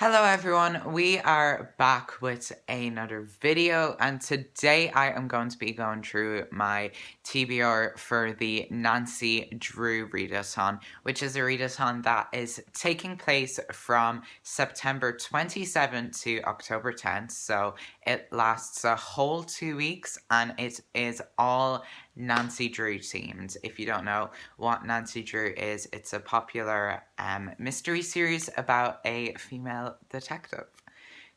Hello everyone, we are back with another video, and today I am going to be going through my TBR for the Nancy Drew Readathon, which is a readathon that is taking place from September 27th to October 10th, so it lasts a whole 2 weeks and it is all Nancy Drew themed. If you don't know what Nancy Drew is, it's a popular mystery series about a female detective.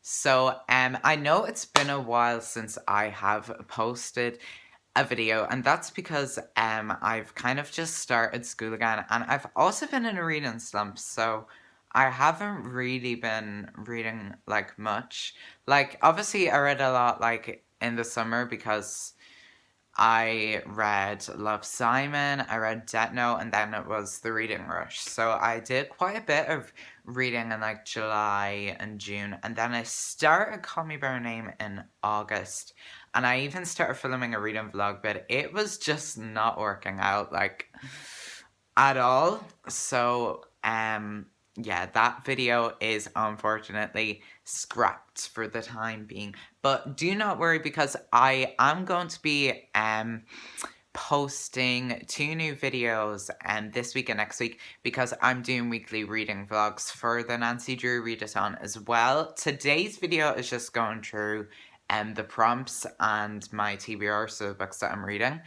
So I know it's been a while since I have posted a video, and that's because I've kind of just started school again, and I've also been in a reading slump, so I haven't really been reading like much. Like obviously I read a lot like in the summer because I read Love, Simon, I read Death Note, and then it was the reading rush. So I did quite a bit of reading in like July and June, and then I started Call Me By Your Name in August, and I even started filming a reading vlog, but it was just not working out like at all. So yeah, that video is unfortunately scrapped for the time being. But do not worry, because I am going to be posting 2 new videos this week and next week, because I'm doing weekly reading vlogs for the Nancy Drew Readathon as well. Today's video is just going through the prompts and my TBR, so the books that I'm reading.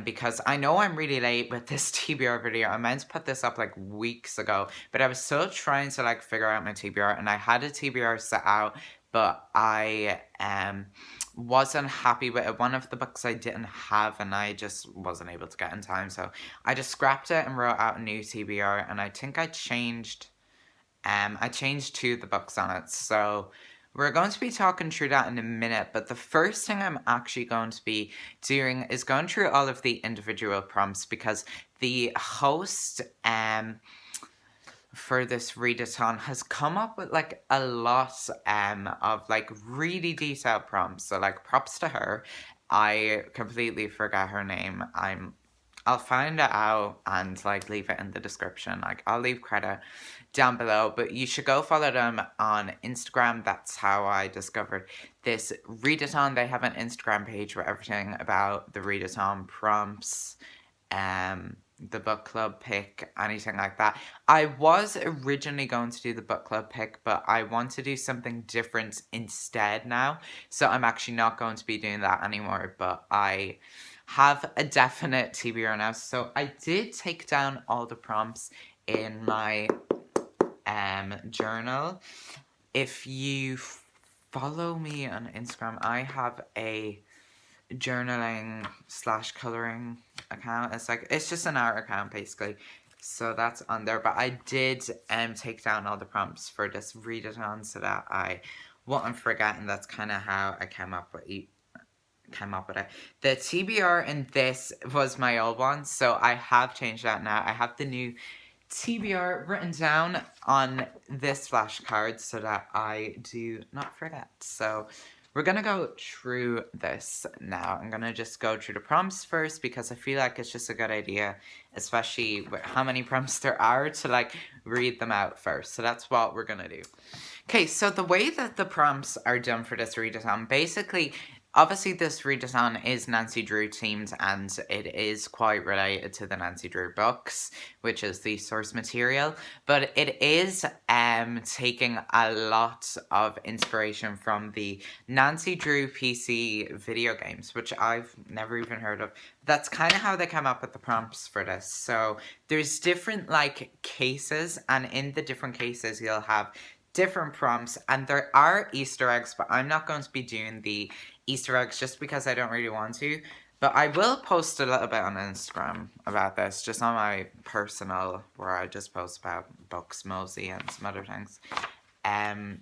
Because I know I'm really late with this TBR video. I meant to put this up like weeks ago, but I was still trying to like figure out my TBR, and I had a TBR set out, but I wasn't happy with it. One of the books I didn't have, and I just wasn't able to get in time, so I just scrapped it and wrote out a new TBR, and I think I changed 2 of the books on it, so we're going to be talking through that in a minute, but the first thing I'm actually going to be doing is going through all of the individual prompts, because the host for this readathon has come up with like a lot of like really detailed prompts, so like props to her. I completely forgot her name. I'll find it out and like leave it in the description. Like I'll leave credit down below, but you should go follow them on Instagram. That's how I discovered this readathon. They have an Instagram page with everything about the readathon prompts, the book club pick, anything like that. I was originally going to do the book club pick, but I want to do something different instead now, so I'm actually not going to be doing that anymore, but I have a definite TBR now. So I did take down all the prompts in my journal. If you follow me on Instagram, I have a journaling / coloring account. It's just an art account basically, so that's on there. But I did take down all the prompts for this readathon so that I wouldn't forget, and that's kind of how I came up with it. The TBR in this was my old one, so I have changed that now. I have the new TBR written down on this flashcard so that I do not forget. So we're gonna go through this now. I'm gonna just go through the prompts first, because I feel like it's just a good idea, especially with how many prompts there are, to like read them out first. So that's what we're gonna do. Okay, so the way that the prompts are done for this readathon, basically, obviously this readathon is Nancy Drew themed, and it is quite related to the Nancy Drew books, which is the source material, but it is taking a lot of inspiration from the Nancy Drew PC video games, which I've never even heard of. That's kind of how they come up with the prompts for this. So there's different like cases, and in the different cases you'll have different prompts, and there are Easter eggs, but I'm not going to be doing the Easter eggs just because I don't really want to. But I will post a little bit on Instagram about this, just on my personal, where I just post about books mostly and some other things.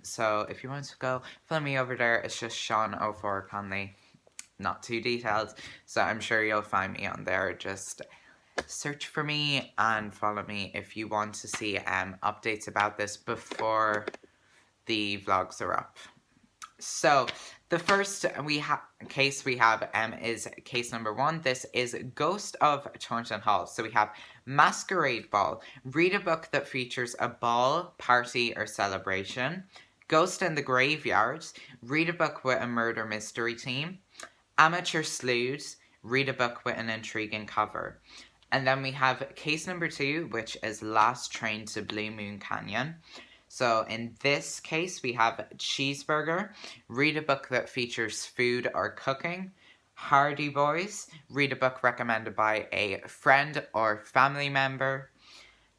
So if you want to go follow me over there, it's just Sean04 Conley. Not too detailed, so I'm sure you'll find me on there. Just search for me and follow me if you want to see updates about this before the vlogs are up. So the first case we have is case number 1. This is Ghost of Taunton Hall. So we have Masquerade Ball. Read a book that features a ball, party, or celebration. Ghost in the Graveyard. Read a book with a murder mystery theme. Amateur Sleuths. Read a book with an intriguing cover. And then we have case number 2, which is Last Train to Blue Moon Canyon. So in this case, we have Cheeseburger. Read a book that features food or cooking. Hardy Boys. Read a book recommended by a friend or family member.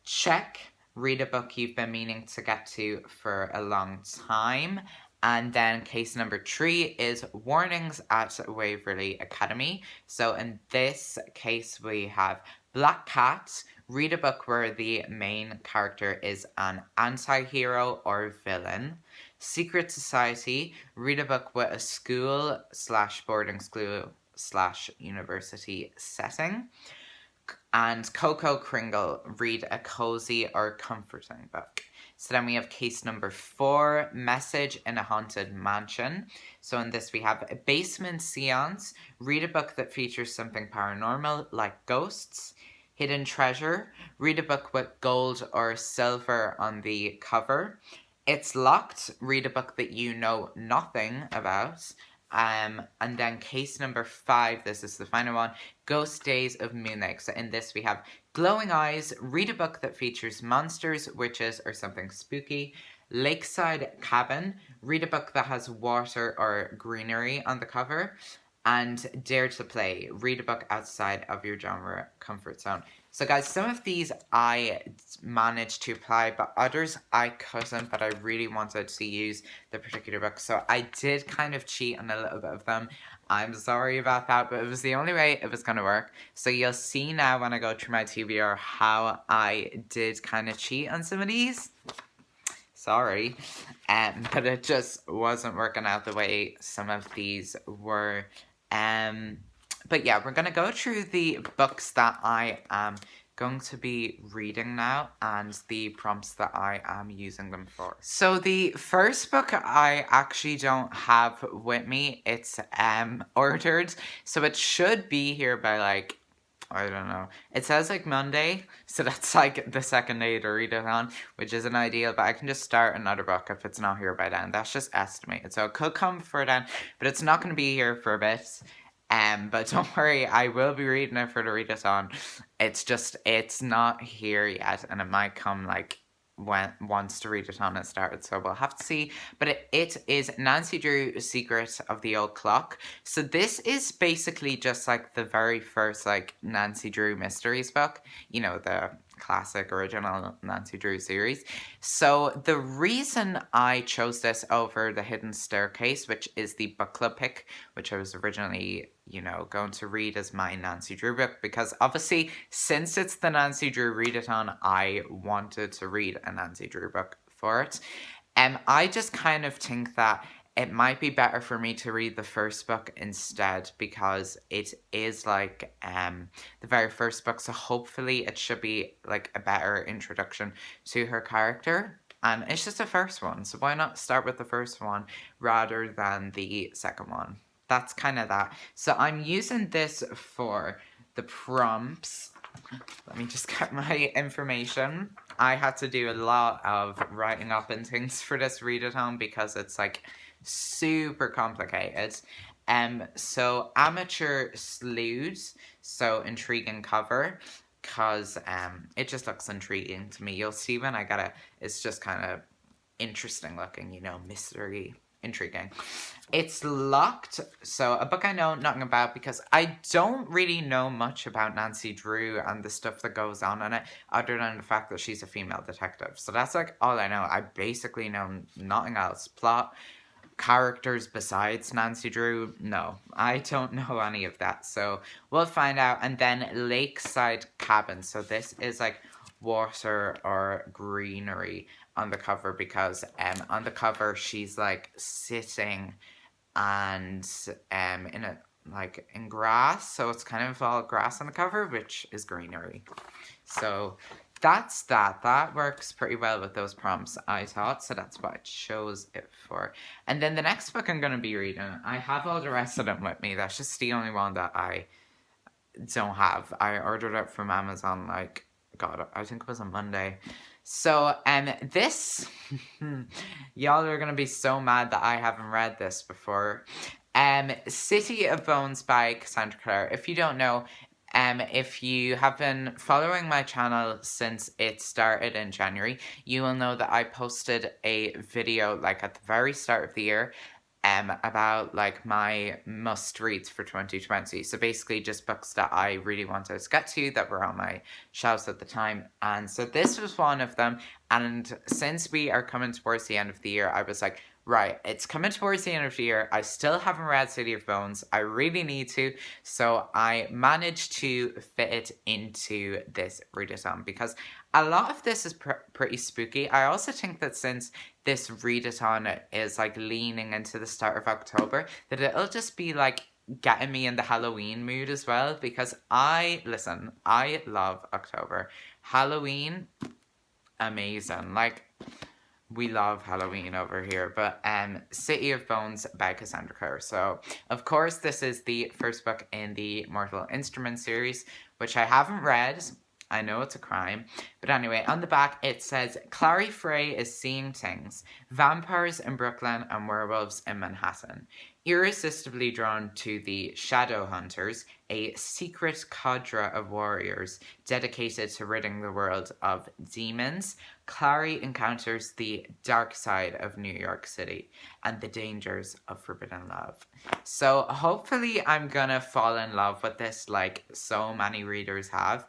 Check. Read a book you've been meaning to get to for a long time. And then case number 3 is Warnings at Waverley Academy. So in this case, we have Black Cat. Read a book where the main character is an anti-hero or villain. Secret Society. Read a book with a school/boarding school/university setting. And Coco Kringle. Read a cozy or comforting book. So then we have case number 4, Message in a Haunted Mansion. So in this we have a Basement Seance. Read a book that features something paranormal like ghosts. Hidden Treasure. Read a book with gold or silver on the cover. It's Locked. Read a book that you know nothing about. And then case number 5, this is the final one, Ghost Days of Moonlake. So in this we have Glowing Eyes. Read a book that features monsters, witches, or something spooky. Lakeside Cabin. Read a book that has water or greenery on the cover. And Dare to Play. Read a book outside of your genre comfort zone. So guys, some of these I managed to apply, but others I couldn't, but I really wanted to use the particular book. So I did kind of cheat on a little bit of them. I'm sorry about that, but it was the only way it was going to work. So you'll see now when I go through my TBR how I did kind of cheat on some of these. Sorry. But it just wasn't working out the way some of these were. But yeah, we're going to go through the books that I am going to be reading now and the prompts that I am using them for. So the first book I actually don't have with me. It's ordered, so it should be here by like, I don't know. It says like Monday, so that's like the second day to read it on, which isn't ideal, but I can just start another book if it's not here by then. That's just estimated. So it could come for then, but it's not going to be here for a bit. But don't worry, I will be reading it for the readathon. It's just, it's not here yet, and it might come like once the readathon has started, so we'll have to see. But it is Nancy Drew Secret of the Old Clock. So this is basically just like the very first like Nancy Drew Mysteries book, you know, the classic original Nancy Drew series. So the reason I chose this over The Hidden Staircase, which is the book club pick, which I was originally, you know, going to read as my Nancy Drew book, because obviously since it's the Nancy Drew Readathon, I wanted to read a Nancy Drew book for it. I just kind of think that it might be better for me to read the first book instead, because it is like the very first book, so hopefully it should be like a better introduction to her character. And it's just the first one, so why not start with the first one rather than the second one? That's kind of that. So I'm using this for the prompts. Let me just get my information. I had to do a lot of writing up and things for this readathon because it's like super complicated. So Amateur Sleuths, so intriguing cover, because it just looks intriguing to me. You'll see when I get it, it's just kind of interesting looking, you know, mystery, intriguing. It's Locked, so a book I know nothing about because I don't really know much about Nancy Drew and the stuff that goes on in it, other than the fact that she's a female detective. So that's like all I know. I basically know nothing else. Plot, characters besides Nancy Drew, no, I don't know any of that. So we'll find out. And then Lakeside Cabin. So this is like water or greenery on the cover, because on the cover she's like sitting and in a like in grass, so it's kind of all grass on the cover, which is greenery. So that's that. That works pretty well with those prompts, I thought. So that's what I chose it for. And then the next book I'm going to be reading, I have all the rest of them with me. That's just the only one that I don't have. I ordered it from Amazon, like, God, I think it was on Monday. So, this, y'all are going to be so mad that I haven't read this before. City of Bones by Cassandra Clare. If you don't know, if you have been following my channel since it started in January, you will know that I posted a video like at the very start of the year about like my must reads for 2020. So basically just books that I really wanted to get to that were on my shelves at the time. And so this was one of them. And since we are coming towards the end of the year, I was like, right, it's coming towards the end of the year. I still haven't read City of Bones. I really need to. So I managed to fit it into this readathon because a lot of this is pretty spooky. I also think that since this readathon is like leaning into the start of October, that it'll just be like getting me in the Halloween mood as well, because I love October. Halloween, amazing. Like, we love Halloween over here. But City of Bones by Cassandra Clare. So, of course, this is the first book in the Mortal Instruments series, which I haven't read. I know it's a crime. But anyway, on the back it says, Clary Frey is seeing things. Vampires in Brooklyn and werewolves in Manhattan. Irresistibly drawn to the Shadow Hunters, a secret cadre of warriors dedicated to ridding the world of demons, Clary encounters the dark side of New York City and the dangers of forbidden love. So hopefully I'm gonna fall in love with this like so many readers have.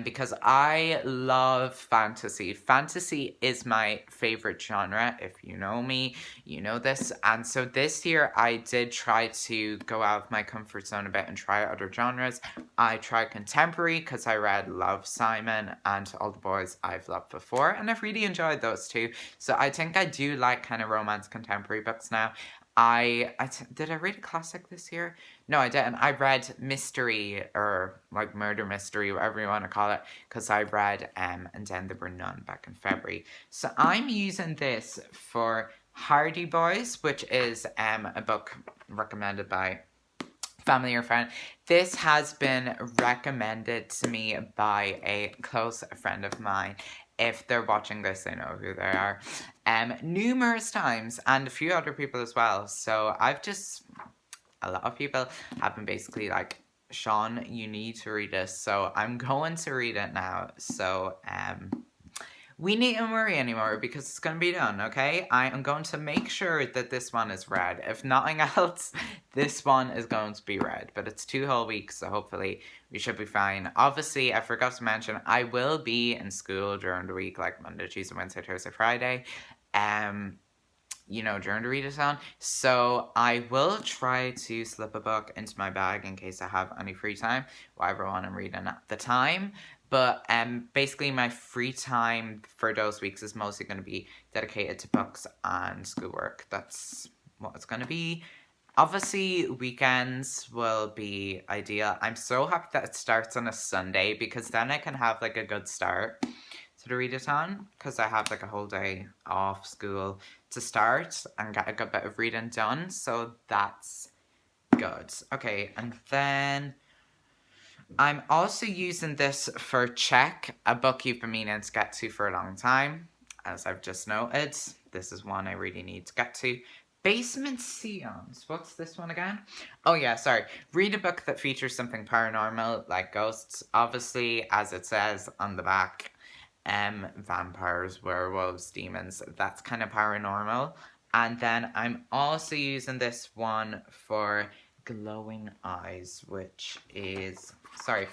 Because I love fantasy. Fantasy is my favorite genre. If you know me, you know this. And so this year I did try to go out of my comfort zone a bit and try other genres. I tried contemporary because I read Love, Simon and All the Boys I've Loved Before, and I've really enjoyed those too. So I think I do like kind of romance contemporary books now. Did I read a classic this year? No, I didn't. I read mystery, or like murder mystery, whatever you want to call it, because I read And Then There Were None back in February. So I'm using this for Hardy Boys, which is a book recommended by family or friend. This has been recommended to me by a close friend of mine. If they're watching this, they know who they are. Numerous times, and a few other people as well. So a lot of people have been basically like, Sean, you need to read this. So I'm going to read it now. So we needn't worry anymore because it's going to be done, okay? I am going to make sure that this one is read. If nothing else, this one is going to be read. But it's 2 whole weeks, so hopefully we should be fine. Obviously, I forgot to mention, I will be in school during the week, like Monday, Tuesday, Wednesday, Thursday, Friday. You know, during the readathon. So I will try to slip a book into my bag in case I have any free time, whatever one I'm reading at the time. But basically my free time for those weeks is mostly going to be dedicated to books and schoolwork. That's what it's going to be. Obviously, weekends will be ideal. I'm so happy that it starts on a Sunday, because then I can have like a good start to the readathon, because I have like a whole day off school to start and get a good bit of reading done. So that's good. Okay, and then I'm also using this for Check, a book you've been meaning to get to for a long time. As I've just noted, this is one I really need to get to. Basement Seance. What's this one again? Oh yeah, sorry. Read a book that features something paranormal, like ghosts. Obviously, as it says on the back, vampires, werewolves, demons. That's kind of paranormal. And then I'm also using this one for Glowing Eyes, which is... Sorry.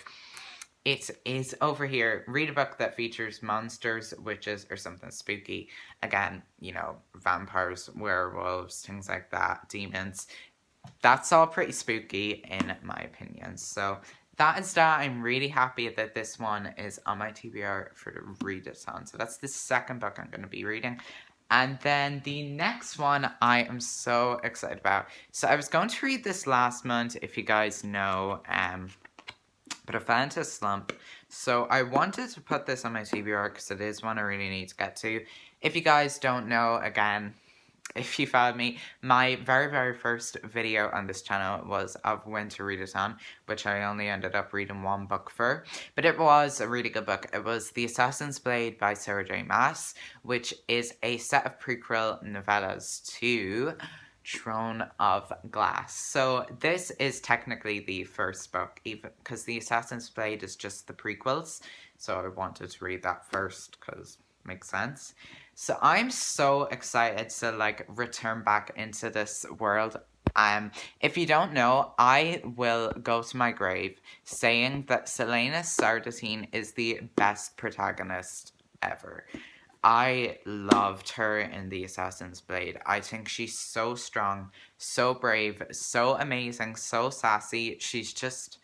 It is over here. Read a book that features monsters, witches, or something spooky. Again, you know, vampires, werewolves, things like that, demons. That's all pretty spooky in my opinion. So that is that. I'm really happy that this one is on my TBR for the readathon. So that's the second book I'm going to be reading. And then the next one I am so excited about. So I was going to read this last month, if you guys know, but I fell into a slump. So I wanted to put this on my TBR because it is one I really need to get to. If you guys don't know, again, if you followed me, my very, very first video on this channel was of Winter Readathon, which I only ended up reading one book for. But it was a really good book. It was The Assassin's Blade by Sarah J. Maas, which is a set of prequel novellas to Throne of Glass. So this is technically the first book, even because The Assassin's Blade is just the prequels. So I wanted to read that first because it makes sense. So I'm so excited to like return back into this world. If you don't know, I will go to my grave saying that Selena Sardatine is the best protagonist ever. I loved her in The Assassin's Blade. I think she's so strong, so brave, so amazing, so sassy. She's just,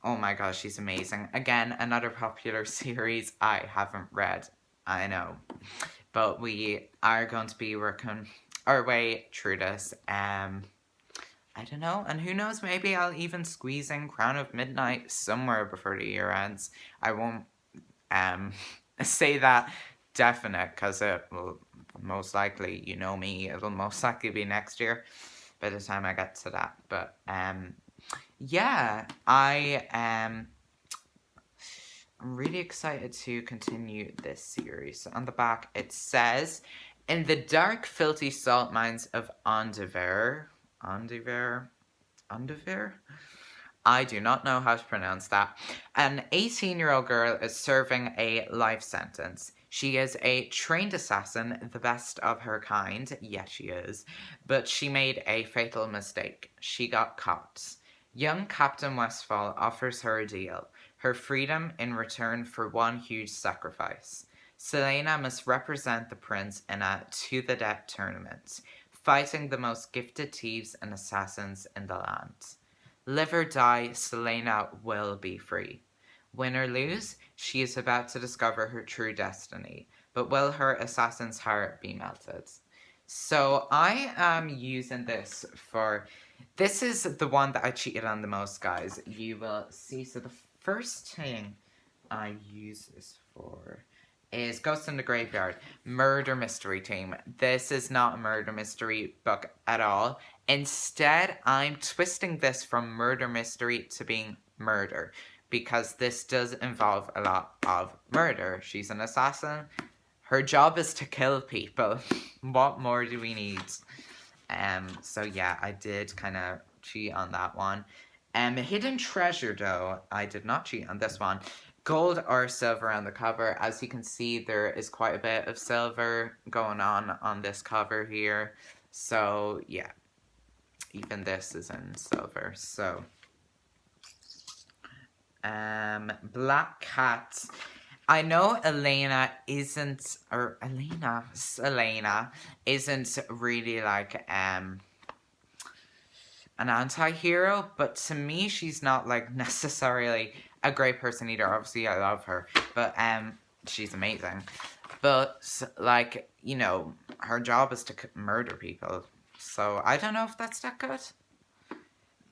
oh my gosh, she's amazing. Again, another popular series I haven't read. I know. But we are going to be working our way through this. I don't know. And who knows, maybe I'll even squeeze in Crown of Midnight somewhere before the year ends. I won't say that definite because it will most likely, you know me, it'll most likely be next year by the time I get to that. But yeah, I'm really excited to continue this series. On the back, it says, in the dark, filthy salt mines of Andover. I do not know how to pronounce that. An 18-year-old girl is serving a life sentence. She is a trained assassin, the best of her kind. Yes, she is. But she made a fatal mistake. She got caught. Young Captain Westfall offers her a deal. Her freedom in return for one huge sacrifice. Selena must represent the prince in a to-the-death tournament, fighting the most gifted thieves and assassins in the land. Live or die, Selena will be free. Win or lose, she is about to discover her true destiny, but will her assassin's heart be melted? So I am using this for, this is the one that I cheated on the most, guys. You will see. So the first thing I use this for is Ghost in the Graveyard, murder mystery team. This is not a murder mystery book at all. Instead, I'm twisting this from murder mystery to being murder, because this does involve a lot of murder. She's an assassin. Her job is to kill people. What more do we need? So yeah, I did kind of cheat on that one. Hidden Treasure, though, I did not cheat on this one. Gold or silver on the cover. As you can see, there is quite a bit of silver going on this cover here. So yeah, even this is in silver. So Black Cat. I know Selena isn't really like an anti-hero, but to me she's not like necessarily a great person either. Obviously I love her, but she's amazing. But like, you know, her job is to murder people. So I don't know if that's that good.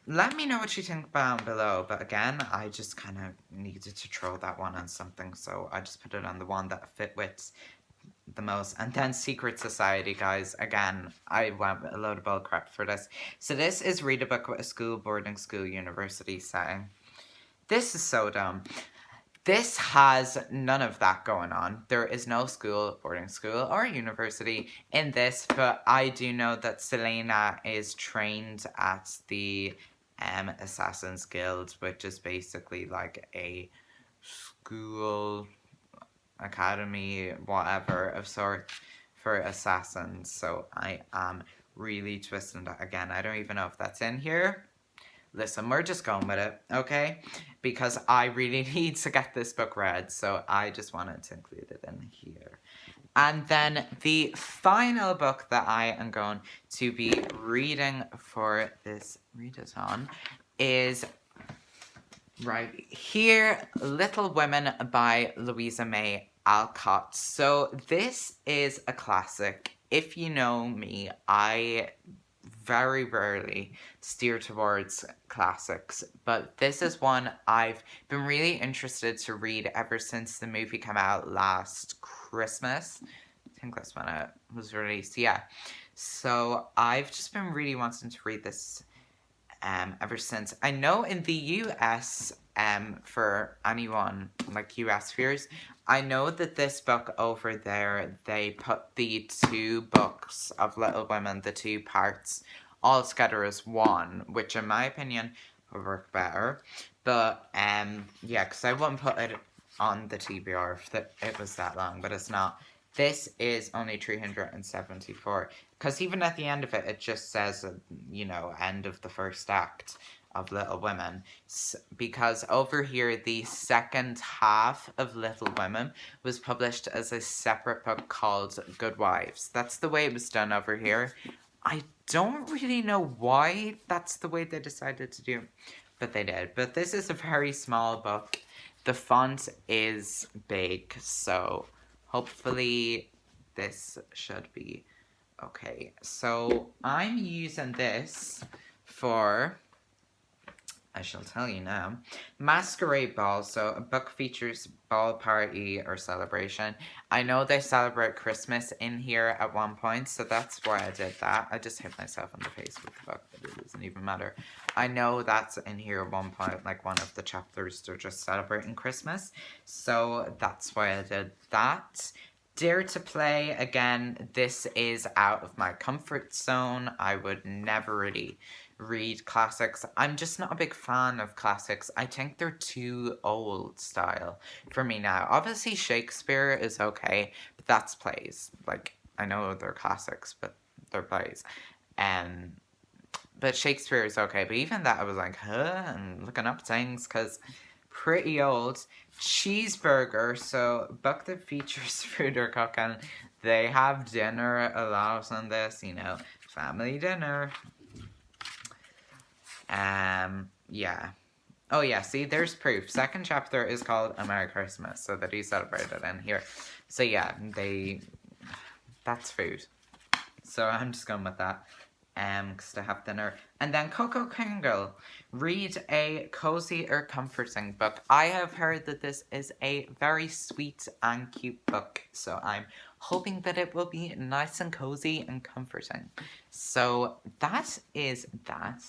Let me know what you think down below, but again, I just kind of needed to throw that one on something, so I just put it on the one that fit with the most. And then Secret Society, guys. Again, I went with a load of bull crap for this. So this is read a book with a school, boarding school, university setting. This is so dumb. This has none of that going on. There is no school, boarding school, or university in this, but I do know that Selena is trained at the Assassin's Guild, which is basically like a school, academy, whatever of sort for assassins. So I am really twisting that again. I don't even know if that's in here. Listen, we're just going with it, okay? Because I really need to get this book read, so I just wanted to include it in here. And then the final book that I am going to be reading for this readathon is right here, Little Women by Louisa May Alcott. So this is a classic. If you know me, I very rarely steer towards classics, but this is one I've been really interested to read ever since the movie came out last Christmas. I think that's when it was released, yeah. So I've just been really wanting to read this ever since. I know in the US, for anyone like US viewers, I know that this book over there, they put the two books of Little Women, the two parts, all together as one, which in my opinion would work better. But yeah, because I wouldn't put it on the TBR if it was that long, but it's not. This is only 374. Because even at the end of it, it just says, you know, end of the first act of Little Women. Because over here, the second half of Little Women was published as a separate book called Good Wives. That's the way it was done over here. I don't really know why that's the way they decided to do it, but they did. But this is a very small book. The font is big, so hopefully this should be okay. So I'm using this for, I shall tell you now, Masquerade Ball. So a book features ball party or celebration. I know they celebrate Christmas in here at one point, so that's why I did that. I just hit myself in the face with the book, but it doesn't even matter. I know that's in here at one point, like one of the chapters, they're just celebrating Christmas. So that's why I did that. Dare to Play, again, this is out of my comfort zone. I would never really read classics. I'm just not a big fan of classics. I think they're too old style for me now. Obviously, Shakespeare is okay, but that's plays. Like, I know they're classics, but they're plays. But Shakespeare is okay. But even that, I was like, huh? And looking up things, because pretty old. Cheeseburger, so book that features food or cooking. They have dinner allowed on this, you know, family dinner. Yeah. Oh yeah, see, there's proof. Second chapter is called A Merry Christmas, so that he celebrated in here. So yeah, that's food. So I'm just going with that. Because they have dinner. And then Coco Kringle. Read a cozy or comforting book. I have heard that this is a very sweet and cute book. So I'm hoping that it will be nice and cozy and comforting. So that is that.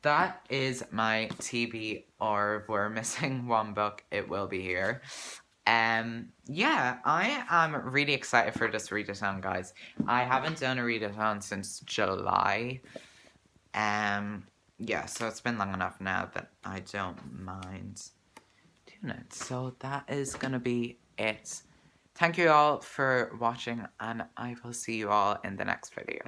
That is my TBR. We're missing one book. It will be here. Yeah, I am really excited for this readathon, guys. I haven't done a readathon since July. Yeah, so it's been long enough now that I don't mind doing it. So that is gonna be it. Thank you all for watching, and I will see you all in the next video.